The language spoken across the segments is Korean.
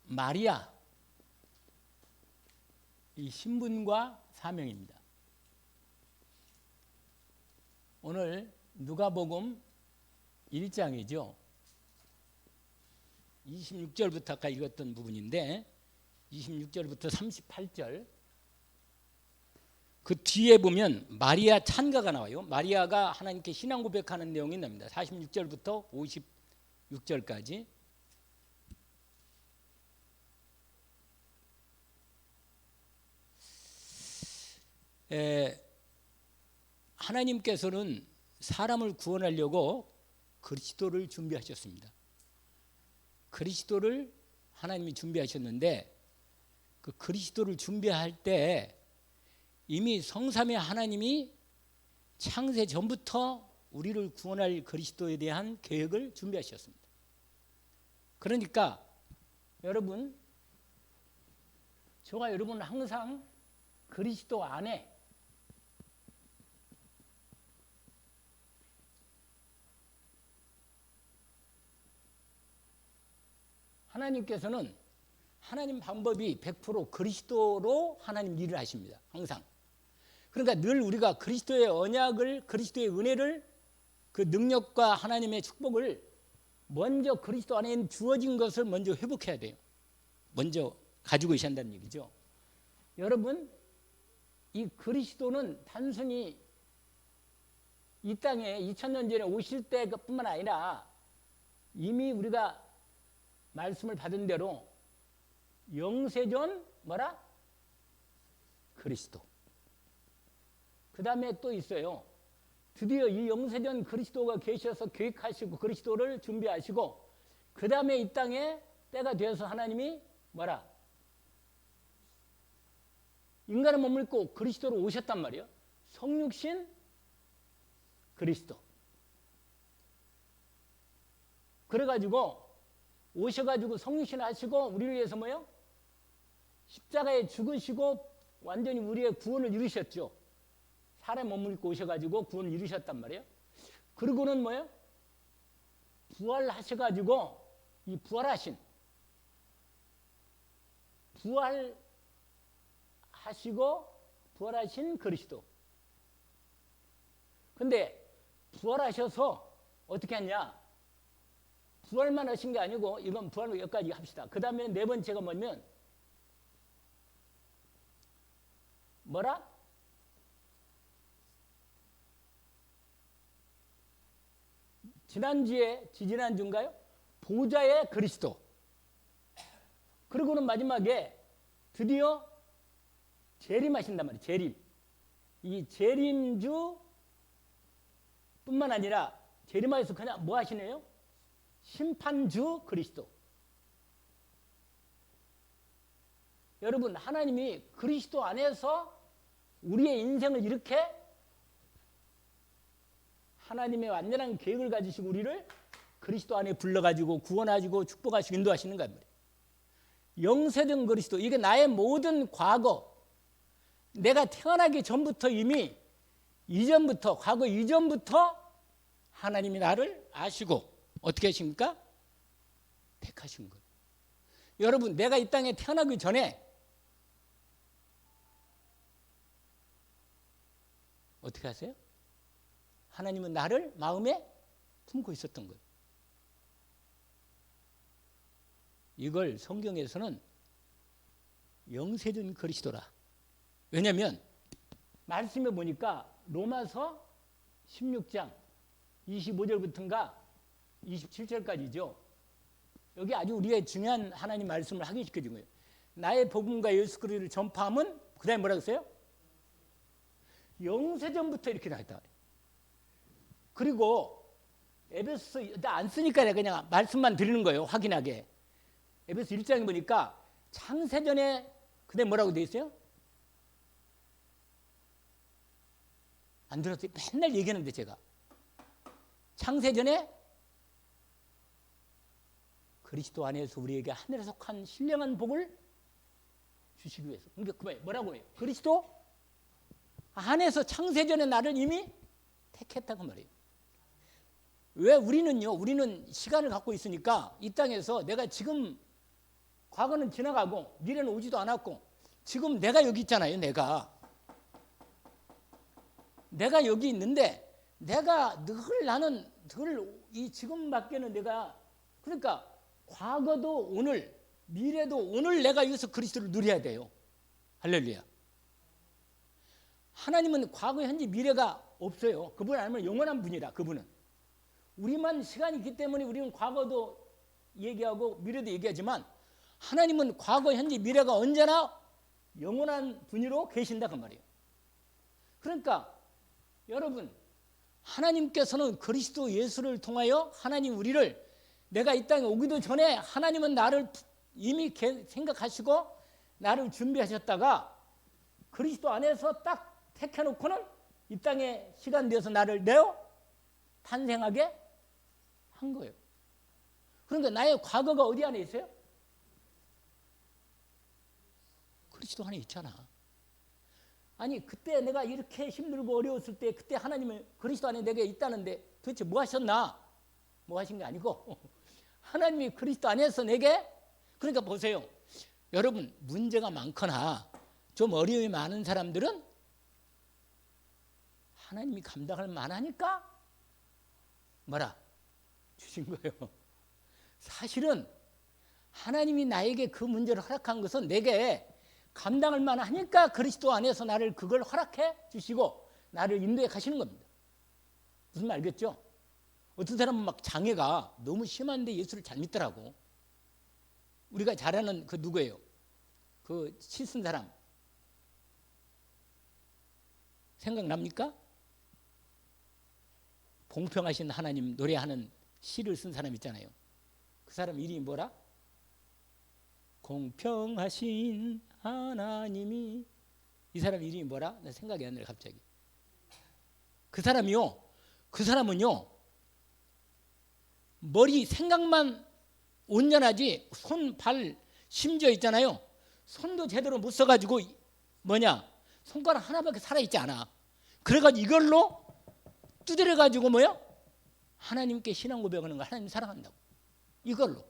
마리아, 이 신분과 사명입니다. 오늘 누가복음 1장이죠. 26절부터 아까 읽었던 부분인데 26절부터 38절 그 뒤에 보면 마리아 찬가가 나와요. 마리아가 하나님께 신앙 고백하는 내용이 나옵니다. 46절부터 56절까지. 하나님께서는 사람을 구원하려고 그리스도를 준비하셨습니다. 그리스도를 하나님이 준비하셨는데 그 그리스도를 준비할 때 이미 성삼위 하나님이 창세 전부터 우리를 구원할 그리스도에 대한 계획을 준비하셨습니다. 그러니까 여러분, 저와 여러분은 항상 그리스도 안에 하나님께서는 하나님 방법이 100% 그리스도로 하나님 일을 하십니다. 항상. 그러니까 늘 우리가 그리스도의 언약을, 그리스도의 은혜를, 그 능력과 하나님의 축복을 먼저 그리스도 안에 주어진 것을 먼저 회복해야 돼요. 먼저 가지고 계셔야 한다는 얘기죠. 여러분, 이 그리스도는 단순히 이 땅에 2000년 전에 오실 때뿐만 아니라 이미 우리가 말씀을 받은 대로 영세전 뭐라? 그리스도. 그 다음에 또 있어요. 드디어 이 영세전 그리스도가 계셔서 계획하시고 그리스도를 준비하시고 그 다음에 이 땅에 때가 되어서 하나님이 뭐라? 인간을 머물고 그리스도로 오셨단 말이에요. 성육신 그리스도. 그래가지고 오셔가지고 성육신 하시고 우리를 위해서 뭐예요? 십자가에 죽으시고 완전히 우리의 구원을 이루셨죠. 사람 몸을 입고 오셔가지고 구원을 이루셨단 말이에요. 그리고는 뭐예요? 부활하셔가지고 이 부활하신 그리스도. 근데 부활하셔서 어떻게 했냐? 부활만 하신 게 아니고 이건 부활로 여기까지 합시다. 그 다음에 네 번째가 뭐냐면 뭐라? 지지난주인가요? 보좌의 그리스도. 그리고는 마지막에 드디어 재림하신단 말이에요. 재림. 이 재림주 뿐만 아니라 재림하셔서 그냥 뭐 하시네요? 심판주 그리스도. 여러분, 하나님이 그리스도 안에서 우리의 인생을 이렇게 하나님의 완전한 계획을 가지시고 우리를 그리스도 안에 불러가지고 구원하시고 축복하시고 인도하시는 거예요. 영세된 그리스도. 이게 나의 모든 과거, 내가 태어나기 전부터 이미 과거 이전부터 하나님이 나를 아시고 어떻게 하십니까? 택하신 거예요. 여러분, 내가 이 땅에 태어나기 전에 어떻게 하세요? 하나님은 나를 마음에 품고 있었던 거예요. 이걸 성경에서는 영세전 그리스도라. 왜냐하면 말씀에 보니까 로마서 16장 25절부터인가 27절까지죠. 여기 아주 우리의 중요한 하나님 말씀을 확인시켜준 거예요. 나의 복음과 예수 그리스도를 전파함은 그 다음에 뭐라고 했어요? 영세전부터 이렇게 나왔다. 그리고 에베소 안 쓰니까 내가 그냥 말씀만 드리는 거예요. 확인하게. 에베소 1장에 보니까 창세전에 그다음에 뭐라고 돼 있어요? 안 들었어요? 맨날 얘기하는데 제가. 창세전에 그리스도 안에서 우리에게 하늘에 속한 신령한 복을 주시기 위해서. 그러니까 뭐라고 해요? 그리스도 안에서 창세전에 나를 이미 택했다고 말해요. 왜 우리는요? 우리는 시간을 갖고 있으니까 이 땅에서 내가 지금 과거는 지나가고 미래는 오지도 않았고 지금 내가 여기 있잖아요. 내가 여기 있는데 내가 나는 늘 이 지금밖에는 내가 그러니까 과거도 오늘 미래도 오늘 내가 여기서 그리스도를 누려야 돼요. 할렐루야. 하나님은 과거, 현재, 미래가 없어요. 그분 아니면 영원한 분이라. 그분은 우리만 시간이 있기 때문에 우리는 과거도 얘기하고 미래도 얘기하지만 하나님은 과거, 현재, 미래가 언제나 영원한 분으로 계신다 그 말이에요. 그러니까 여러분 하나님께서는 그리스도 예수를 통하여 하나님 우리를 내가 이 땅에 오기도 전에 하나님은 나를 이미 생각하시고 나를 준비하셨다가 그리스도 안에서 딱 택해놓고는 이 땅에 시간 되어서 나를 내어 탄생하게 한 거예요. 그러니까 나의 과거가 어디 안에 있어요? 그리스도 안에 있잖아. 아니 그때 내가 이렇게 힘들고 어려웠을 때 그때 하나님은 그리스도 안에 내게 있다는데 도대체 뭐 하셨나? 뭐 하신 게 아니고 하나님이 그리스도 안에서 내게 그러니까 보세요. 여러분 문제가 많거나 좀 어려움이 많은 사람들은 하나님이 감당할 만하니까 뭐라? 주신 거예요. 사실은 하나님이 나에게 그 문제를 허락한 것은 내게 감당할 만하니까 그리스도 안에서 나를 그걸 허락해 주시고 나를 인도해 가시는 겁니다. 무슨 말 알겠죠? 어떤 사람은 막 장애가 너무 심한데 예수를 잘 믿더라고. 우리가 잘 아는 그 누구예요? 그 시 쓴 사람 생각납니까? 공평하신 하나님 노래하는 시를 쓴 사람 있잖아요. 그 사람 이름이 뭐라? 공평하신 하나님이 이 사람 이름이 뭐라? 나 생각이 안 나요 갑자기. 그 사람은요 머리 생각만 온전하지 손, 발, 심지어 있잖아요. 손도 제대로 못 써가지고 손가락 하나밖에 살아있지 않아. 그래가지고 이걸로 두드려가지고 하나님께 신앙 고백하는 거 하나님 사랑한다고. 이걸로.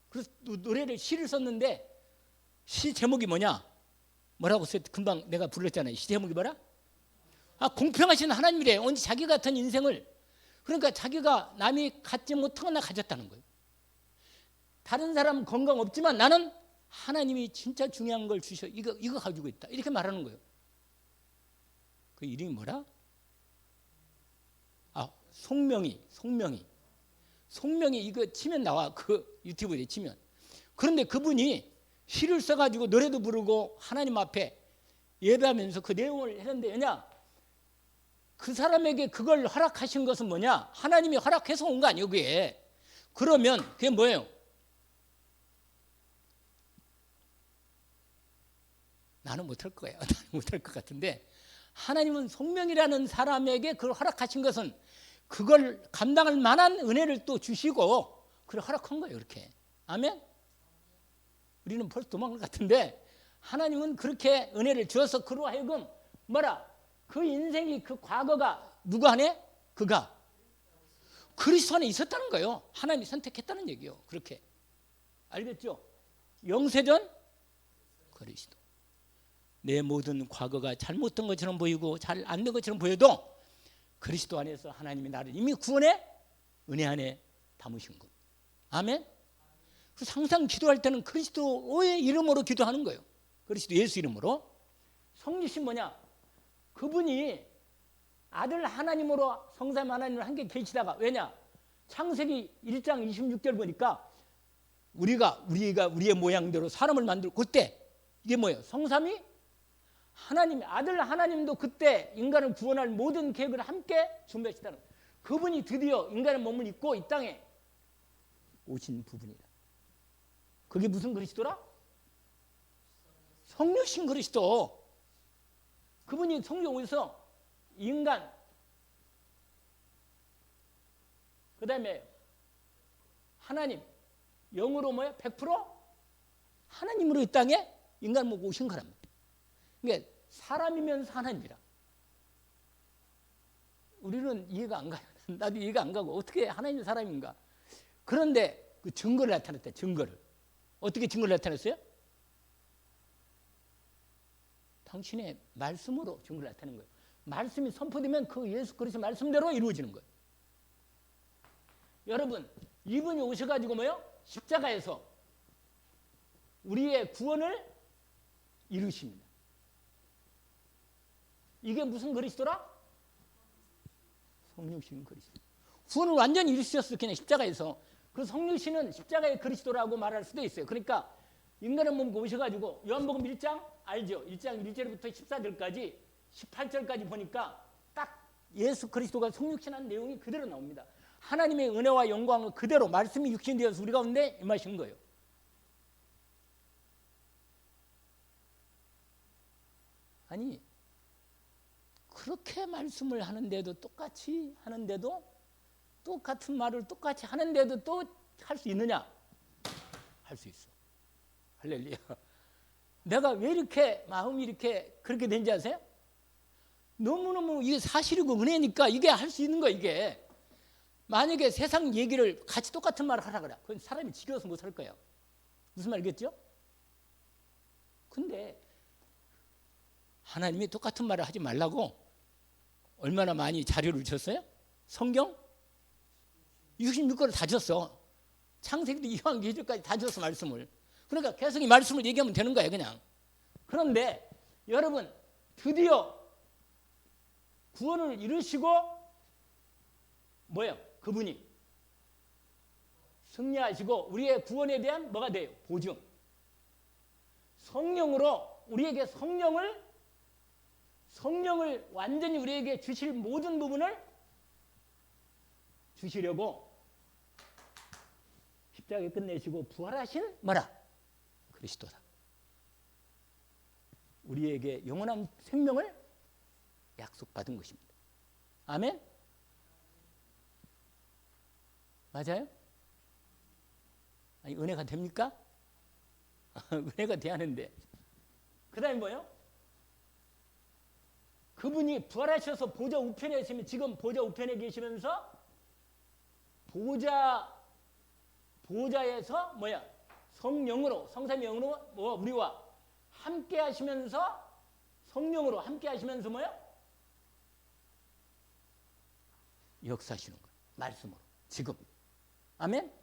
그래서 노래를 시를 썼는데 시 제목이 뭐라고 써요? 금방 내가 불렀잖아요. 시 제목이 뭐라? 공평하신 하나님이래. 언제 자기 같은 인생을 그러니까 자기가 남이 갖지 못한 건 나 가졌다는 거예요. 다른 사람은 건강 없지만 나는 하나님이 진짜 중요한 걸 주셔. 이거 가지고 있다. 이렇게 말하는 거예요. 그 이름이 뭐라? 송명이 이거 치면 나와. 그 유튜브에 치면. 그런데 그분이 시를 써가지고 노래도 부르고 하나님 앞에 예배하면서 그 내용을 했는데 그 사람에게 그걸 허락하신 것은 하나님이 허락해서 온 거 아니에요 그게. 그러면 그게 뭐예요? 나는 못할 거예요. 나는 못할 것 같은데 하나님은 송명이라는 사람에게 그걸 허락하신 것은 그걸 감당할 만한 은혜를 또 주시고 그걸 허락한 거예요. 이렇게. 아멘? 우리는 벌써 도망갈 것 같은데 하나님은 그렇게 은혜를 주어서 그로 하여금 그 인생이 그 과거가 누구 안에? 그가 그리스도 안에 있었다는 거예요. 하나님이 선택했다는 얘기예요. 그렇게. 알겠죠? 영세전 그리스도. 내 모든 과거가 잘못된 것처럼 보이고 잘 안 된 것처럼 보여도 그리스도 안에서 하나님이 나를 이미 구원해 은혜 안에 담으신 것. 아멘? 그래서 항상 기도할 때는 그리스도의 이름으로 기도하는 거예요. 그리스도 예수 이름으로. 성리신 그분이 아들 하나님으로 성삼 하나님을 함께 계시다가 창세기 1장 26절 보니까 우리가 우리의 모양대로 사람을 만들고 그때 이게 뭐예요? 성삼이 하나님 아들 하나님도 그때 인간을 구원할 모든 계획을 함께 준비하시다는 거예요. 그분이 드디어 인간의 몸을 입고 이 땅에 오신 부분이다. 그게 무슨 그리스도라? 성령신 그리스도. 그분이 성령 오셔서 인간 그 다음에 하나님 영으로 100% 하나님으로 이 땅에 인간을 먹고 오신 거랍니다. 그러니까 사람이면서 하나님이라. 우리는 이해가 안 가요. 나도 이해가 안 가고 어떻게 하나님 사람인가. 그런데 그 증거를 나타냈다. 증거를. 어떻게 증거를 나타냈어요? 당신의 말씀으로 증거를 나타내는 거예요. 말씀이 선포되면 그 예수 그리스도 말씀대로 이루어지는 거예요. 여러분, 이분이 오셔가지고 뭐요? 십자가에서 우리의 구원을 이루십니다. 이게 무슨 그리스도라? 성령신 그리스도. 구원을 완전히 이루셨어요. 그냥 십자가에서. 그 성령신은 십자가의 그리스도라고 말할 수도 있어요. 그러니까 인간의 몸 오셔가지고 요한복음 1장 알죠? 1장 1절부터 14절까지 18절까지 보니까 딱 예수 그리스도가 성육신한 내용이 그대로 나옵니다. 하나님의 은혜와 영광을 그대로 말씀이 육신되어서 우리 가운데 임하신 거예요. 아니 그렇게 말씀을 하는데도 똑같이 하는데도 똑같은 말을 똑같이 하는데도 또 할 수 있느냐? 할 수 있어. 할렐루야. 내가 왜 이렇게 마음이 이렇게 그렇게 된지 아세요? 너무너무 이게 사실이고 은혜니까 이게 할 수 있는 거야. 이게 만약에 세상 얘기를 같이 똑같은 말을 하라 그래, 그건 사람이 지겨워서 못 할 거예요. 무슨 말이겠죠? 근데 하나님이 똑같은 말을 하지 말라고 얼마나 많이 자료를 줬어요? 성경 66권을 다 줬어. 창세기도 이왕계절까지 다 줬어 말씀을. 그러니까 계속 이 말씀을 얘기하면 되는 거예요 그냥. 그런데 여러분 드디어 구원을 이루시고 뭐예요? 그분이 승리하시고 우리의 구원에 대한 뭐가 돼요? 보증. 성령으로 우리에게 성령을 완전히 우리에게 주실 모든 부분을 주시려고 십자가에 끝내시고 부활하신 뭐라? 그리스도다. 우리에게 영원한 생명을 약속받은 것입니다. 아멘? 맞아요? 아니, 은혜가 됩니까? 은혜가 돼야하는데. 그 다음에 뭐예요? 그분이 부활하셔서 보좌 우편에 계시면 지금 보좌 우편에 계시면서 보좌에서 뭐야? 성령으로 성삼위 영으로 뭐 우리와 함께 하시면서 성령으로 함께 하시면서 뭐야? 역사하시는 거예요. 말씀으로 지금. 아멘?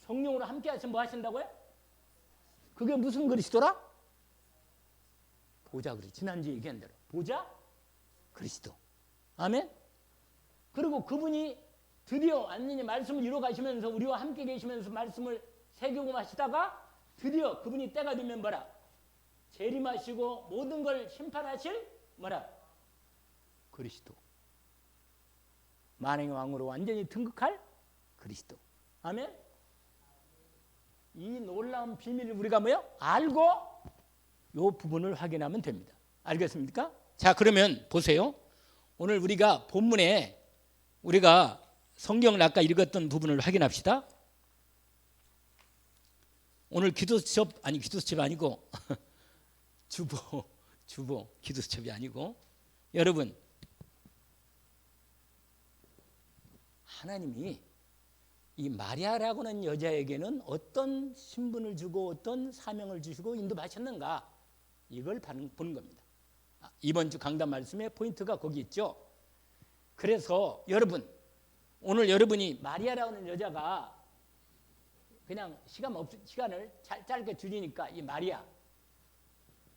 성령으로 함께 하시면 뭐 하신다고요? 그게 무슨 그리스도라? 보좌 그리스도. 지난주에 얘기한 대로 보좌 그리스도. 아멘? 그리고 그분이 드디어 완전히 말씀을 이루어 가시면서 우리와 함께 계시면서 말씀을 새기고 마시다가 드디어 그분이 때가 되면 뭐라? 재림하시고 모든 걸 심판하실 뭐라? 그리스도. 만왕의 왕으로 완전히 등극할 그리스도. 아멘? 이 놀라운 비밀을 우리가 뭐요? 알고 이 부분을 확인하면 됩니다. 알겠습니까? 자, 그러면 보세요. 오늘 우리가 본문에 우리가 성경을 아까 읽었던 부분을 확인합시다. 오늘 기도수첩 아니고 주보 기도수첩이 아니고 여러분 하나님이 이 마리아라고 하는 여자에게는 어떤 신분을 주고 어떤 사명을 주시고 인도하셨는가 이걸 보는 겁니다. 이번 주 강단 말씀의 포인트가 거기 있죠. 그래서 여러분 오늘 여러분이 마리아라고 하는 여자가 그냥 시간을 짧게 줄이니까 이 마리아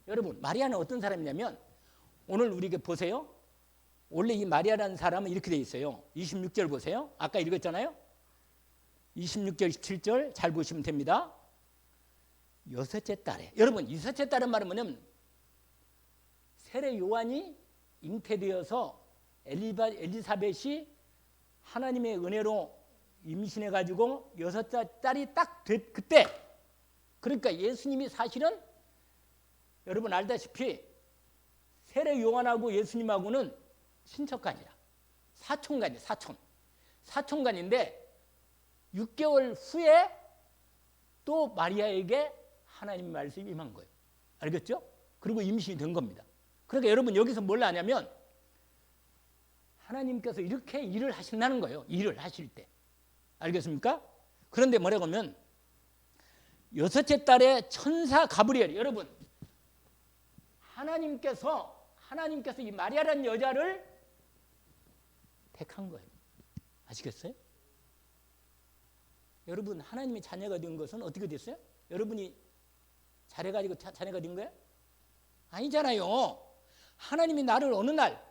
여러분 마리아는 어떤 사람이냐면 오늘 우리가 보세요. 원래 이 마리아라는 사람은 이렇게 돼 있어요. 26절 보세요. 아까 읽었잖아요. 26절 27절 잘 보시면 됩니다. 여섯째 딸에 여러분 여섯째 딸은 말은 뭐냐면 세례 요한이 잉태되어서 엘리사벳이 하나님의 은혜로 임신해가지고 여섯째 딸이 딱 그때 그러니까 예수님이 사실은 여러분 알다시피 세례 요한하고 예수님하고는 친척간이라 사촌간이에요. 사촌간인데 6개월 후에 또 마리아에게 하나님 말씀이 임한 거예요. 알겠죠? 그리고 임신이 된 겁니다. 그러니까 여러분 여기서 뭘 아냐면 하나님께서 이렇게 일을 하신다는 거예요. 일을 하실 때. 알겠습니까? 그런데 뭐라고 하면 여섯째 달에 천사 가브리엘. 여러분, 하나님께서 이 마리아라는 여자를 택한 거예요. 아시겠어요? 여러분, 하나님의 자녀가 된 것은 어떻게 됐어요? 여러분이 잘해가지고 자녀가 된 거예요? 아니잖아요. 하나님이 나를 어느 날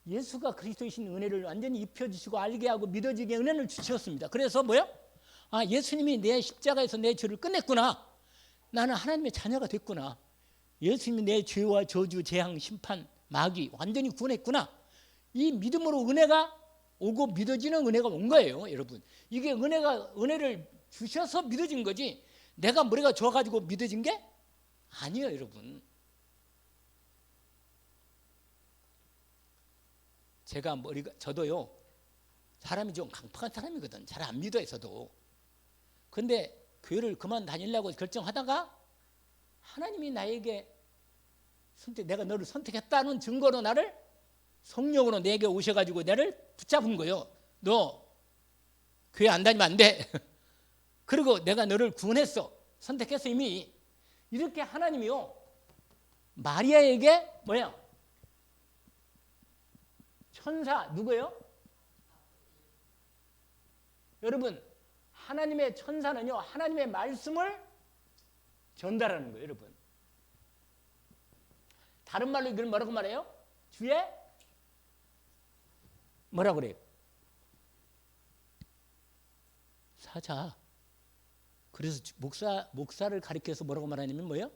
예수가 그리스도이신 은혜를 완전히 입혀주시고 알게 하고 믿어지게 은혜를 주셨습니다. 그래서 뭐요? 아, 예수님이 내 십자가에서 내 죄를 끝냈구나. 나는 하나님의 자녀가 됐구나. 예수님이 내 죄와 저주, 재앙, 심판, 마귀 완전히 구원했구나. 이 믿음으로 은혜가 오고 믿어지는 은혜가 온 거예요, 여러분. 이게 은혜를 주셔서 믿어진 거지. 내가 머리가 좋아가지고 믿어진 게 아니에요, 여러분. 저도요, 사람이 좀 강팍한 사람이거든. 잘 안 믿어요, 저도. 근데 교회를 그만 다니려고 결정하다가 하나님이 나에게 내가 너를 선택했다는 증거로 나를 성령으로 내게 오셔가지고 나를 붙잡은 거예요. 너 교회 안 다니면 안 돼. 그리고 내가 너를 구원했어. 선택했어 이미. 이렇게 하나님이요, 마리아에게 뭐야? 천사 누구예요? 여러분, 하나님의 천사는요, 하나님의 말씀을 전달하는 거예요, 여러분. 다른 말로 이걸 뭐라고 말해요? 주의 뭐라고 그래요? 사자. 그래서 목사를 가리켜서 뭐라고 말하냐면 뭐예요?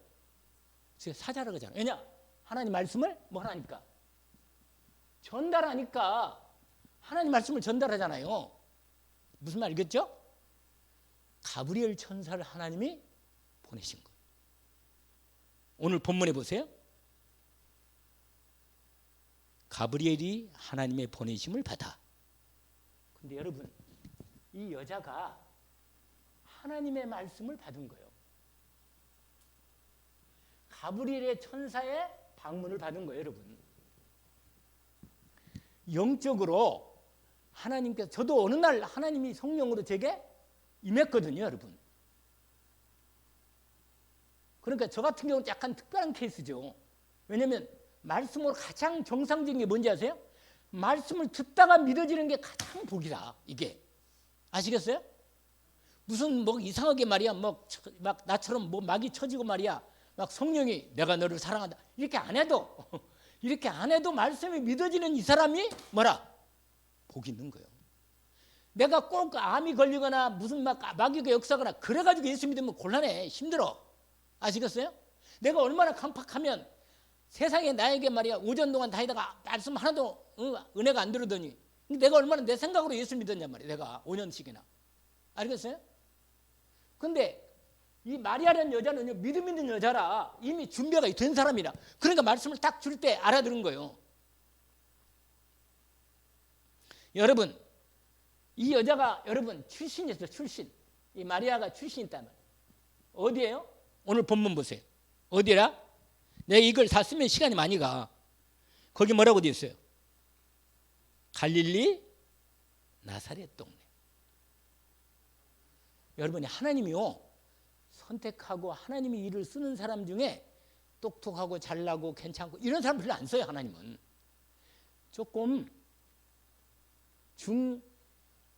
사자라고 하잖아요. 왜냐? 하나님 말씀을 뭐 하니까? 전달하니까. 하나님 말씀을 전달하잖아요. 무슨 말 알겠죠? 가브리엘 천사를 하나님이 보내신 거예요. 오늘 본문에 보세요. 가브리엘이 하나님의 보내심을 받아. 근데 여러분, 이 여자가 하나님의 말씀을 받은 거예요. 가브리엘의 천사의 방문을 받은 거예요, 여러분. 영적으로 하나님께서, 저도 어느 날 하나님이 성령으로 제게 임했거든요, 여러분. 그러니까 저 같은 경우는 약간 특별한 케이스죠. 왜냐하면 말씀으로 가장 정상적인 게 뭔지 아세요? 말씀을 듣다가 믿어지는 게 가장 복이다, 이게. 아시겠어요? 무슨 뭐 이상하게 말이야, 막 나처럼 뭐 막이 쳐지고 말이야, 막 성령이 내가 너를 사랑한다 이렇게 안 해도 말씀이 믿어지는 이 사람이 뭐라? 복이 있는 거예요. 내가 꼭 암이 걸리거나 무슨 마귀가 역사거나 그래가지고 예수 믿으면 곤란해, 힘들어. 아시겠어요? 내가 얼마나 강팍하면 세상에 나에게 말이야 오전 동안 다니다가 말씀 하나도 은혜가 안 들으더니, 내가 얼마나 내 생각으로 예수 믿었냔 말이야, 내가 5년씩이나. 알겠어요? 근데 이 마리아라는 여자는요, 믿음 있는 여자라 이미 준비가 된 사람이라. 그러니까 말씀을 딱 줄 때 알아들은 거예요. 여러분, 이 여자가 여러분 출신이었어요, 출신. 이 마리아가 출신이 있단 말이에요. 어디예요? 오늘 본문 보세요. 어디라? 내가 이걸 다 쓰면 시간이 많이 가. 거기 뭐라고 되어 있어요? 갈릴리 나사렛 동네. 여러분이 하나님이요, 선택하고 하나님이 일을 쓰는 사람 중에 똑똑하고 잘나고 괜찮고 이런 사람 별로 안 써요. 하나님은 조금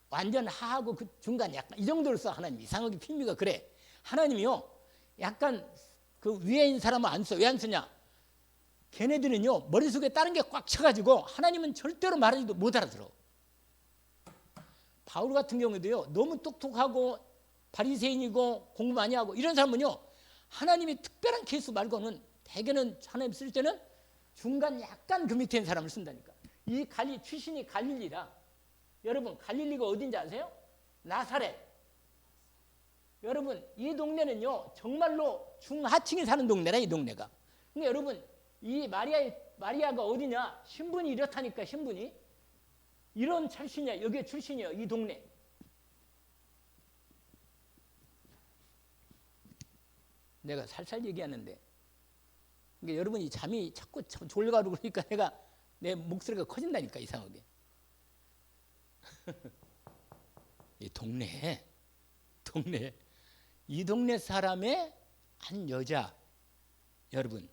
완전 하하고 그 중간 약간 이 정도를 써. 하나님 이상하게 핑미가 그래. 하나님이요, 약간 그 위에 있는 사람은 안 써. 왜 안 쓰냐? 걔네들은요, 머릿속에 다른 게 꽉 차가지고 하나님은 절대로 말하지도 못 알아들어. 바울 같은 경우도요, 너무 똑똑하고 바리새인이고 공부 많이 하고 이런 사람은요, 하나님이 특별한 케이스 말고는 대개는 하나님 쓸 때는 중간 약간 그 밑에 있는 사람을 쓴다니까. 이 출신이 갈릴리라. 여러분, 갈릴리가 어딘지 아세요? 나사렛. 여러분, 이 동네는요, 정말로 중하층이 사는 동네라, 이 동네가. 근데 여러분, 이 마리아가 어디냐? 신분이 이렇다니까, 신분이. 이런 출신이야, 여기 출신이에요, 이 동네. 내가 살살 얘기하는데, 그러니까 여러분이 잠이 자꾸 졸려가고 그러니까 내 목소리가 커진다니까, 이상하게. 이 동네 이 동네 사람의 한 여자, 여러분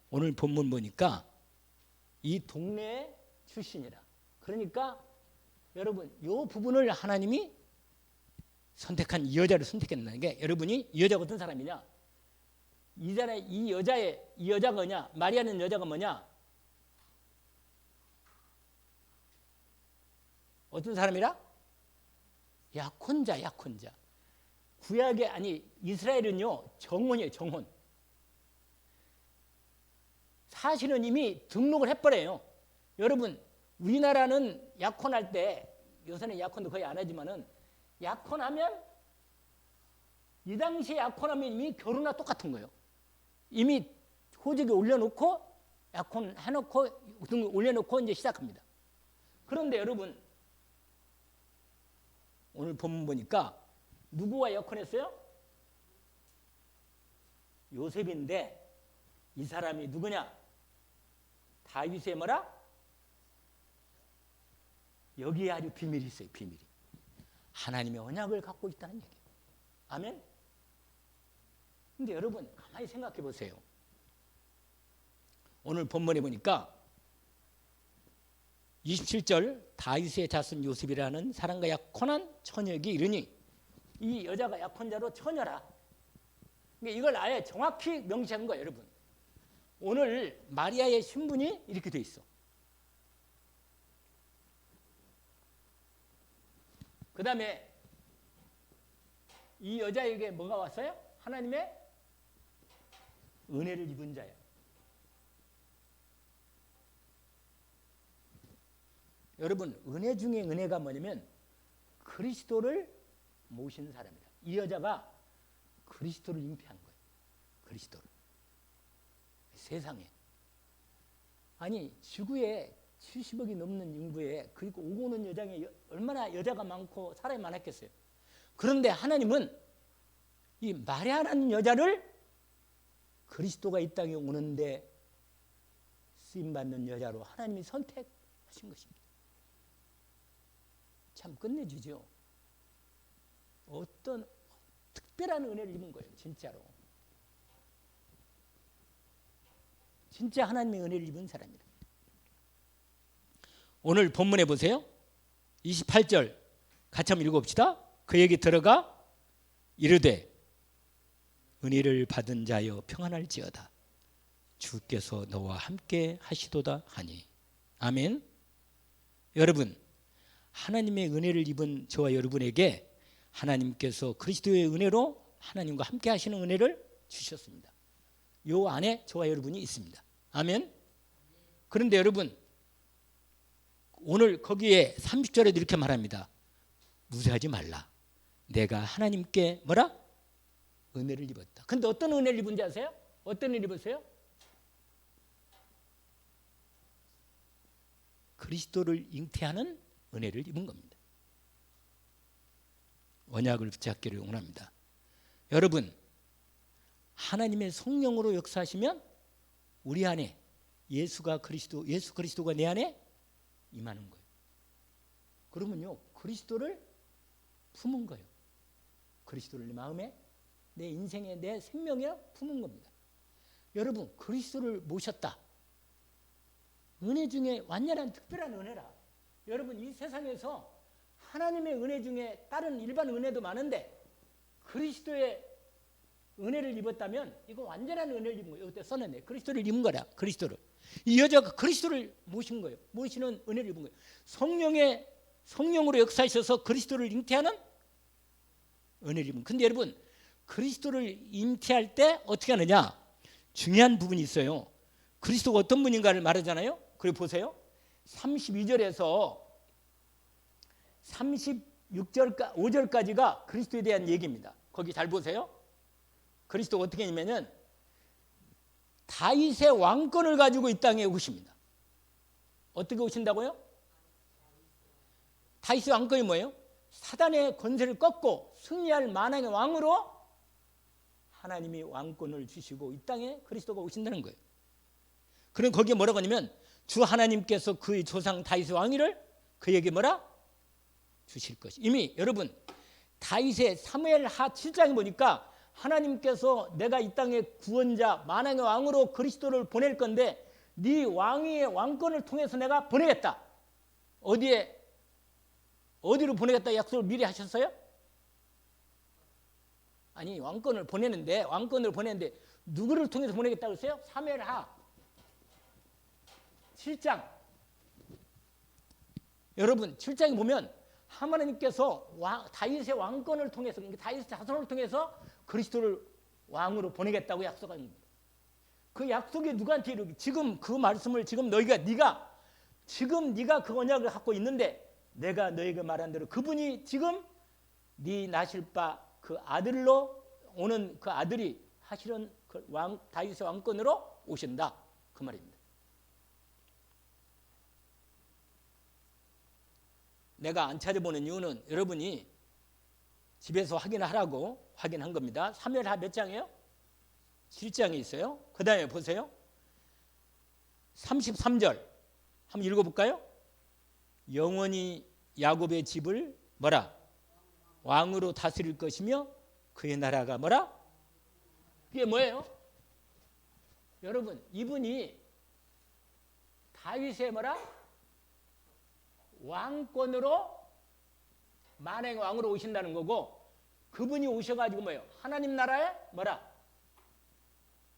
오늘 본문 보니까 이 동네 출신이라. 그러니까 여러분 이 부분을 하나님이 선택한 이 여자를 선택했다는 게, 여러분이 이 여자가 어떤 사람이냐? 이 여자가 뭐냐? 마리아는 여자가 뭐냐? 어떤 사람이라? 약혼자. 구약의, 아니 이스라엘은요 정혼이에요. 정혼. 사실은 이미 등록을 해버려요. 여러분 우리나라는 약혼할 때, 요새는 약혼도 거의 안 하지만은, 약혼하면 이 당시에 약혼하면 이미 결혼과 똑같은 거예요. 이미 호적에 올려놓고 약혼해놓고 등 올려놓고 이제 시작합니다. 그런데 여러분 오늘 본문 보니까 누구와 약혼했어요? 요셉인데 이 사람이 누구냐? 다윗의 뭐라? 여기에 아주 비밀이 있어요. 비밀이. 하나님의 언약을 갖고 있다는 얘기예요. 아멘? 근데 여러분 가만히 생각해 보세요. 오늘 본문에 보니까 27절, 다윗의 자손 요셉이라는 사람과 약혼한 처녀에게 이르니, 이 여자가 약혼자로 처녀라. 이걸 아예 정확히 명시한 거예요. 여러분 오늘 마리아의 신분이 이렇게 돼 있어. 그 다음에 이 여자에게 뭐가 왔어요? 하나님의 은혜를 입은 자야. 여러분 은혜 중에 은혜가 뭐냐면 그리스도를 모신 사람이다. 이 여자가 그리스도를 잉태한 거예요. 그리스도를. 세상에. 아니 지구에 70억이 넘는 인구에, 그리고 오고 오는 여장에 얼마나 여자가 많고 사람이 많았겠어요. 그런데 하나님은 이 마리아라는 여자를 그리스도가 이 땅에 오는데 쓰임받는 여자로 하나님이 선택하신 것입니다. 참 끝내주죠. 어떤 특별한 은혜를 입은 거예요. 진짜로. 진짜 하나님의 은혜를 입은 사람이다. 오늘 본문에 보세요. 28절 같이 한번 읽어봅시다. 그에게 들어가 이르되 은혜를 받은 자여 평안할지어다. 주께서 너와 함께 하시도다 하니. 아멘. 여러분 하나님의 은혜를 입은 저와 여러분에게 하나님께서 그리스도의 은혜로 하나님과 함께 하시는 은혜를 주셨습니다. 요 안에 저와 여러분이 있습니다. 아멘. 그런데 여러분 오늘 거기에 30절에도 이렇게 말합니다. 무죄하지 말라. 내가 하나님께 뭐라? 은혜를 입었다. 근데 어떤 은혜를 입은지 아세요? 어떤 은혜를 입었어요? 그리스도를 잉태하는 은혜를 입은 겁니다. 언약을 붙잡기를 원합니다. 여러분 하나님의 성령으로 역사하시면 우리 안에 예수 그리스도가 내 안에 임하는 거예요. 그러면요 그리스도를 품은 거예요. 그리스도를 내 마음에, 내 인생에, 내 생명에 품은 겁니다. 여러분 그리스도를 모셨다. 은혜 중에 완전한 특별한 은혜라. 여러분 이 세상에서 하나님의 은혜 중에 다른 일반 은혜도 많은데 그리스도의 은혜를 입었다면 이거 완전한 은혜를 입은 거예요. 이때 써놨네. 그리스도를 입은 거라. 그리스도를. 이 여자가 그리스도를 모신 거예요. 모시는 은혜를 입은 거예요. 성령으로 역사하셔서 그리스도를 잉태하는 은혜를 입은 거예요. 근데 여러분 그리스도를 잉태할 때 어떻게 하느냐? 중요한 부분이 있어요. 그리스도가 어떤 분인가를 말하잖아요. 그리고 보세요. 32절에서 5절까지가 그리스도에 대한 얘기입니다. 거기 잘 보세요. 그리스도가 어떻게 했냐면 다윗의 왕권을 가지고 이 땅에 오십니다. 어떻게 오신다고요? 다윗의 왕권이 뭐예요? 사단의 권세를 꺾고 승리할 만왕의 왕으로 하나님이 왕권을 주시고 이 땅에 그리스도가 오신다는 거예요. 그럼 거기에 뭐라고 하냐면 주 하나님께서 그의 조상 다윗의 왕위를 그에게 뭐라? 주실 것이. 이미 여러분 다윗의 사무엘하 7장에 보니까 하나님께서 내가 이 땅의 구원자 만왕의 왕으로 그리스도를 보낼 건데 네 왕위의 왕권을 통해서 내가 보내겠다. 어디로 보내겠다 약속을 미리 하셨어요? 아니 왕권을 보내는데 누구를 통해서 보내겠다고 했어요? 사무엘하 7장. 여러분 7장에 보면 하나님께서 다윗의 왕권을 통해서 다윗의 자손을 통해서 그리스도를 왕으로 보내겠다고 약속한 겁니다. 그 약속이 누구한테 이루기? 지금 그 말씀을 지금 네가 그 언약을 갖고 있는데 내가 너에게 말한 대로 그분이 지금 네 나실 바 그 아들로 오는 그 아들이 하시는 그 다윗의 왕권으로 오신다 그 말입니다. 내가 안 찾아보는 이유는 여러분이 집에서 확인하라고 확인한 겁니다. 사무엘하 몇 장이에요? 7장에 있어요. 그 다음에 보세요. 33절 한번 읽어볼까요? 영원히 야곱의 집을 뭐라? 왕으로 다스릴 것이며 그의 나라가 뭐라? 그게 뭐예요? 여러분 이분이 다윗의 뭐라? 왕권으로 만왕의 왕으로 오신다는 거고 그분이 오셔가지고 뭐예요? 하나님 나라의 뭐라?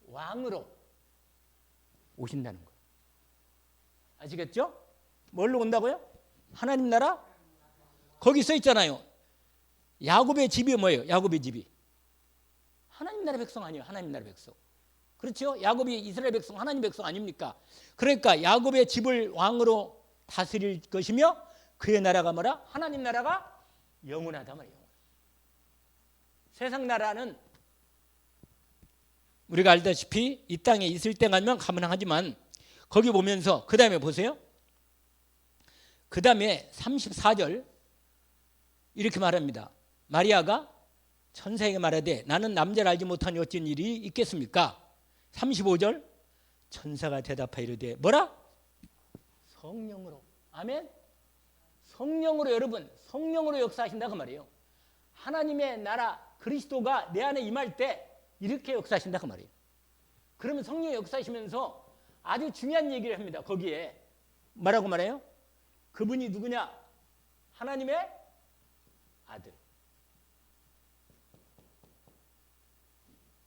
왕으로 오신다는 거예요. 아시겠죠? 뭘로 온다고요? 하나님 나라? 거기 써 있잖아요. 야곱의 집이 뭐예요? 야곱의 집이 하나님 나라 백성 아니에요? 하나님 나라 백성. 그렇죠? 야곱이 이스라엘 백성, 하나님 백성 아닙니까? 그러니까 야곱의 집을 왕으로 다스릴 것이며 그의 나라가 뭐라? 하나님 나라가 영원하다 말이에요. 세상 나라는 우리가 알다시피 이 땅에 있을 때만 가능하지만 거기 보면서 그 다음에 보세요. 그 다음에 34절 이렇게 말합니다. 마리아가 천사에게 말하되 나는 남자를 알지 못하니 어쩐 일이 있겠습니까? 35절 천사가 대답하여 이르되 뭐라? 성령으로. 아멘. 성령으로 여러분 성령으로 역사하신다 그 말이에요. 하나님의 나라 그리스도가 내 안에 임할 때 이렇게 역사하신다 그 말이에요. 그러면 성령이 역사하시면서 아주 중요한 얘기를 합니다. 거기에 뭐라고 말해요? 그분이 누구냐? 하나님의 아들.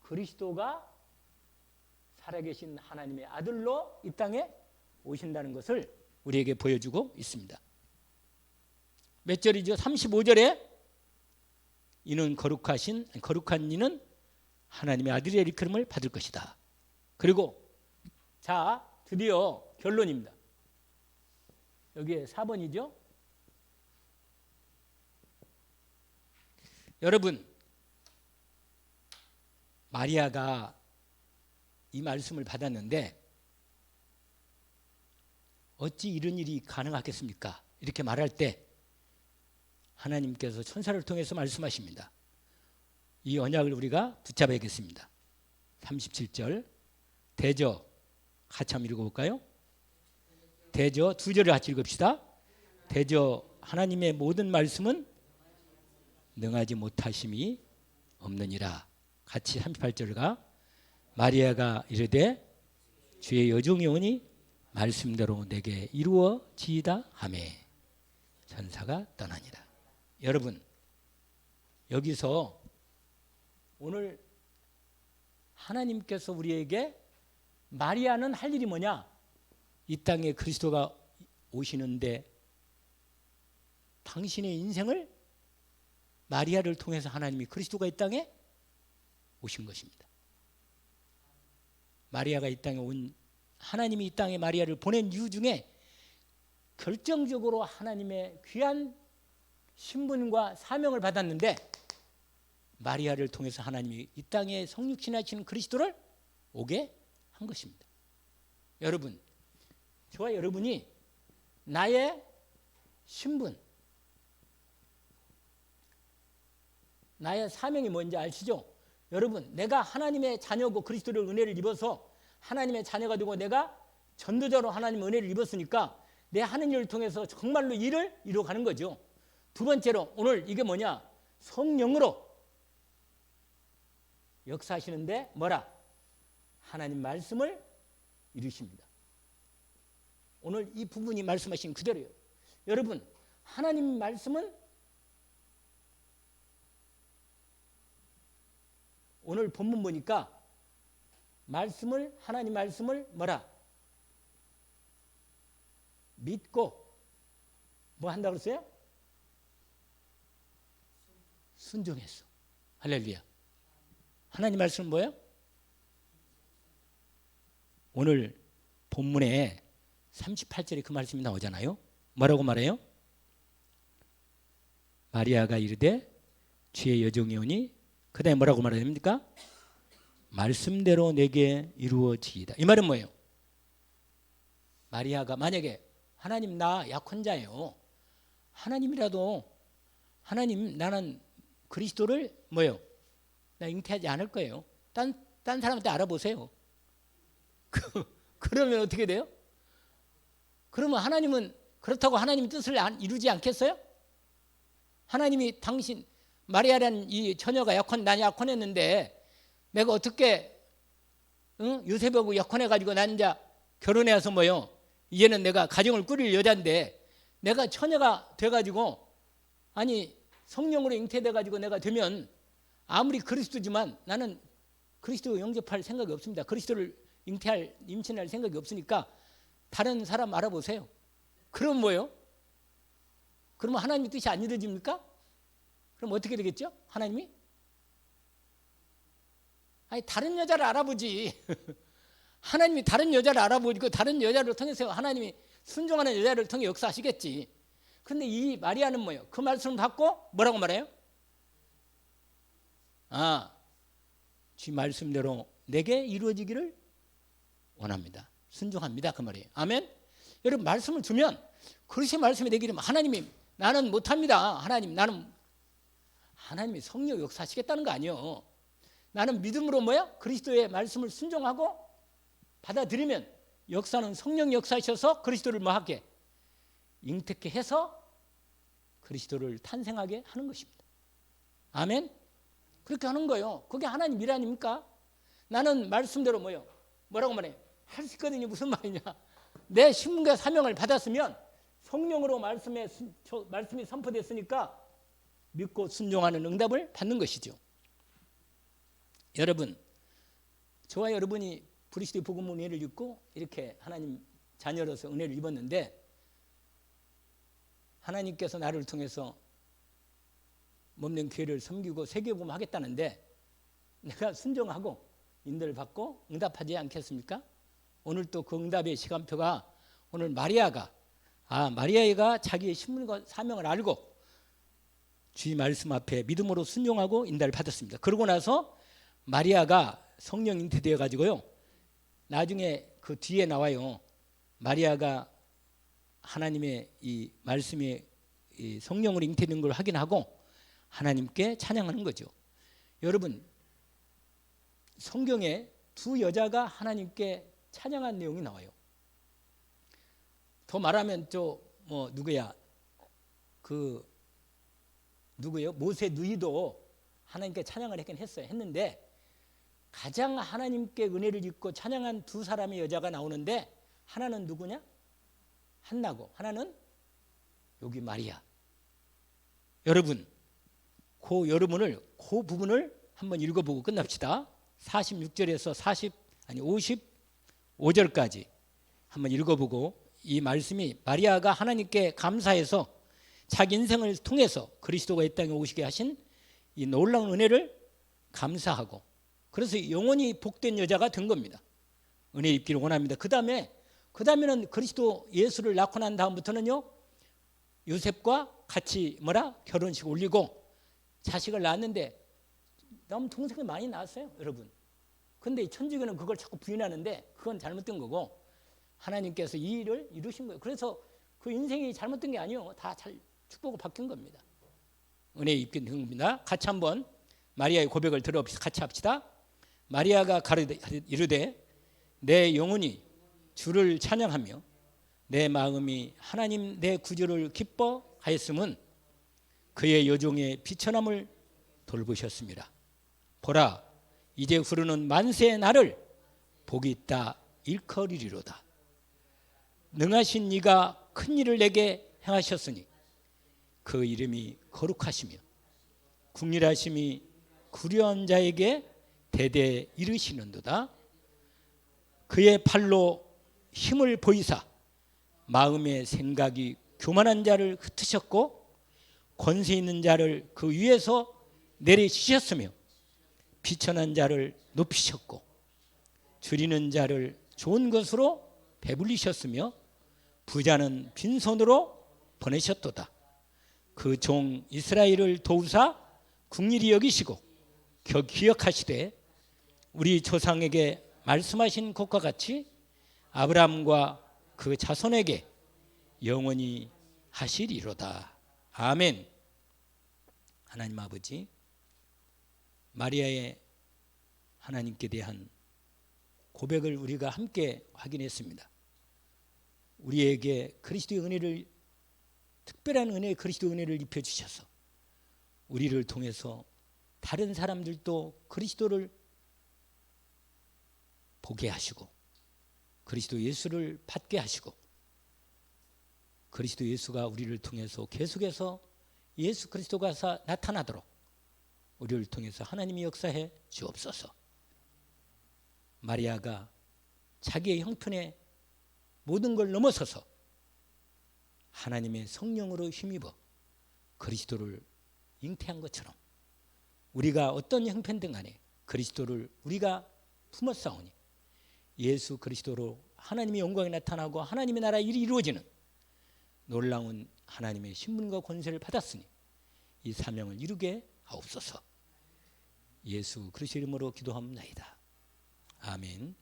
그리스도가 살아계신 하나님의 아들로 이 땅에 오신다는 것을 우리에게 보여주고 있습니다. 몇 절이죠? 35절에 이는 거룩한 이는 하나님의 아들의 일컬음을 받을 것이다. 그리고 자 드디어 결론입니다. 여기에 4번이죠. 여러분 마리아가 이 말씀을 받았는데 어찌 이런 일이 가능하겠습니까? 이렇게 말할 때 하나님께서 천사를 통해서 말씀하십니다. 이 언약을 우리가 붙잡아야겠습니다. 37절 대저 같이 한번 읽어볼까요? 대저 두 절을 같이 읽읍시다. 대저 하나님의 모든 말씀은 능하지 못하심이 없느니라. 같이 38절과 마리아가 이르되 주의 여종이 오니 말씀대로 내게 이루어지이다 하매 천사가 떠나니라. 여러분 여기서 오늘 하나님께서 우리에게 마리아는 할 일이 뭐냐? 이 땅에 그리스도가 오시는데 당신의 인생을 마리아를 통해서 하나님이 그리스도가 이 땅에 오신 것입니다. 마리아가 이 땅에 온 하나님이 이 땅에 마리아를 보낸 이유 중에 결정적으로 하나님의 귀한 신분과 사명을 받았는데 마리아를 통해서 하나님이 이 땅에 성육신하시는 그리스도를 오게 한 것입니다. 여러분, 저와 여러분이 나의 신분, 나의 사명이 뭔지 아시죠? 여러분, 내가 하나님의 자녀고 그리스도의 은혜를 입어서 하나님의 자녀가 되고 내가 전도자로 하나님의 은혜를 입었으니까 내 하는 일을 통해서 정말로 일을 이루어가는 거죠. 두 번째로 오늘 이게 뭐냐? 성령으로 역사하시는데 뭐라? 하나님 말씀을 이루십니다. 오늘 이 부분이 말씀하신 그대로예요. 여러분, 하나님 말씀은 오늘 본문 보니까 하나님 말씀을 뭐라? 믿고 뭐 한다고 그랬어요? 순종했어. 할렐루야. 하나님 말씀은 뭐예요? 오늘 본문에 38절에 그 말씀이 나오잖아요. 뭐라고 말해요? 마리아가 이르되 주의 여종이 오니 그 다음에 뭐라고 말해야 됩니까? 말씀대로 내게 이루어지이다. 이 말은 뭐예요? 마리아가 만약에 하나님 나 약혼자예요. 하나님이라도 하나님 나는 그리스도를 뭐예요? 나 잉태하지 않을 거예요. 딴 사람한테 알아보세요. 그러면 어떻게 돼요? 그러면 하나님은 그렇다고 하나님 뜻을 이루지 않겠어요? 하나님이 당신 마리아라는 이 처녀가 난 약혼했는데 내가 어떻게 요셉하고 약혼해가지고 난 이제 결혼해서 뭐요? 이제는 내가 가정을 꾸릴 여자인데 내가 처녀가 돼가지고 아니 성령으로 잉태돼가지고 내가 되면 아무리 그리스도지만 나는 그리스도 영접할 생각이 없습니다. 그리스도를 임신할 생각이 없으니까 다른 사람 알아보세요. 그럼 뭐예요? 그러면 하나님의 뜻이 안 이루어집니까? 그럼 어떻게 되겠죠? 하나님이? 아니 다른 여자를 알아보지. 하나님이 다른 여자를 알아보고 다른 여자를 통해서 하나님이 순종하는 여자를 통해 역사하시겠지. 근데 이 마리아는 뭐예요? 그 말씀을 받고 뭐라고 말해요? 주 말씀대로 내게 이루어지기를 원합니다. 순종합니다. 그 말이에요. 아멘? 여러분 말씀을 주면 그리스도의 말씀이 되기를 하나님이 나는 못합니다. 하나님이 성령 역사하시겠다는 거 아니에요. 나는 믿음으로 뭐야? 그리스도의 말씀을 순종하고 받아들이면 역사는 성령 역사하셔서 그리스도를 뭐하게? 잉태케 해서 그리스도를 탄생하게 하는 것입니다. 아멘? 그렇게 하는 거예요. 그게 하나님 일 아닙니까? 나는 말씀대로 뭐라고 말해요? 할 수 있거든요. 무슨 말이냐? 내 신분과 사명을 받았으면 성령으로 말씀이 선포됐으니까 믿고 순종하는 응답을 받는 것이죠. 여러분, 저와 여러분이 그리스도의 복음 은혜를 입고 이렇게 하나님 자녀로서 은혜를 입었는데 하나님께서 나를 통해서 몸된 교회를 섬기고 세계복음 하겠다는데 내가 순종하고 인도를 받고 응답하지 않겠습니까? 오늘 또 그 응답의 시간표가 오늘 마리아가 자기의 신분과 사명을 알고 주의 말씀 앞에 믿음으로 순종하고 인도를 받았습니다. 그러고 나서 마리아가 성령 잉태되어 가지고요. 나중에 그 뒤에 나와요. 마리아가 하나님의 이 말씀에 이 성령으로 잉태된 걸 확인하고 하나님께 찬양하는 거죠. 여러분 성경에 두 여자가 하나님께 찬양한 내용이 나와요. 더 말하면 누구예요? 모세 누이도 하나님께 찬양을 했는데 가장 하나님께 은혜를 입고 찬양한 두 사람의 여자가 나오는데 하나는 누구냐? 한나고 하나는 여기 마리아. 여러분 그 부분을 한번 읽어보고 끝납시다. 46절에서 55절까지 한번 읽어보고 이 말씀이 마리아가 하나님께 감사해서 자기 인생을 통해서 그리스도가 이 땅에 오시게 하신 이 놀라운 은혜를 감사하고 그래서 영원히 복된 여자가 된 겁니다. 은혜 입기를 원합니다. 그 다음에는 그리스도 예수를 낳고 난 다음부터는요 요셉과 같이 결혼식 올리고 자식을 낳았는데 너무 동생이 많이 낳았어요, 여러분. 근데 천주교는 그걸 자꾸 부인하는데 그건 잘못된 거고 하나님께서 이 일을 이루신 거예요. 그래서 그 인생이 잘못된 게 아니에요. 다 잘 축복을 바뀐 겁니다. 은혜 입게 된 겁니다. 같이 한번 마리아의 고백을 같이 합시다. 마리아가 이르되 내 영혼이 주를 찬양하며 내 마음이 하나님 내 구주를 기뻐하였음은 그의 여종의 비천함을 돌보셨습니다. 보라, 이제 후르는 만세의 날을 복이 있다 일컬이리로다. 능하신 이가 큰 일을 내게 행하셨으니 그 이름이 거룩하시며 국률하심이 구려한 자에게 대대 이르시는도다. 그의 팔로 힘을 보이사 마음의 생각이 교만한 자를 흩으셨고 권세 있는 자를 그 위에서 내리시셨으며 비천한 자를 높이셨고 줄이는 자를 좋은 것으로 배불리셨으며 부자는 빈손으로 보내셨도다. 그 종 이스라엘을 도우사 국리히 여기시고 기억하시되 우리 조상에게 말씀하신 것과 같이 아브라함과 그 자손에게 영원히 하시리로다. 아멘. 하나님 아버지, 마리아의 하나님께 대한 고백을 우리가 함께 확인했습니다. 우리에게 그리스도의 은혜를, 특별한 은혜, 그리스도의 은혜를 입혀주셔서 우리를 통해서 다른 사람들도 그리스도를 보게 하시고 그리스도 예수를 받게 하시고 그리스도 예수가 우리를 통해서 계속해서 예수 그리스도가 나타나도록 우리를 통해서 하나님이 역사해 주옵소서. 마리아가 자기의 형편에 모든 걸 넘어서서 하나님의 성령으로 힘입어 그리스도를 잉태한 것처럼 우리가 어떤 형편든 간에 그리스도를 우리가 품었사오니 예수 그리스도로 하나님의 영광이 나타나고 하나님의 나라 일이 이루어지는 놀라운 하나님의 신분과 권세를 받았으니 이 사명을 이루게 하옵소서. 예수 그리스도 이름으로 기도합나이다. 아멘.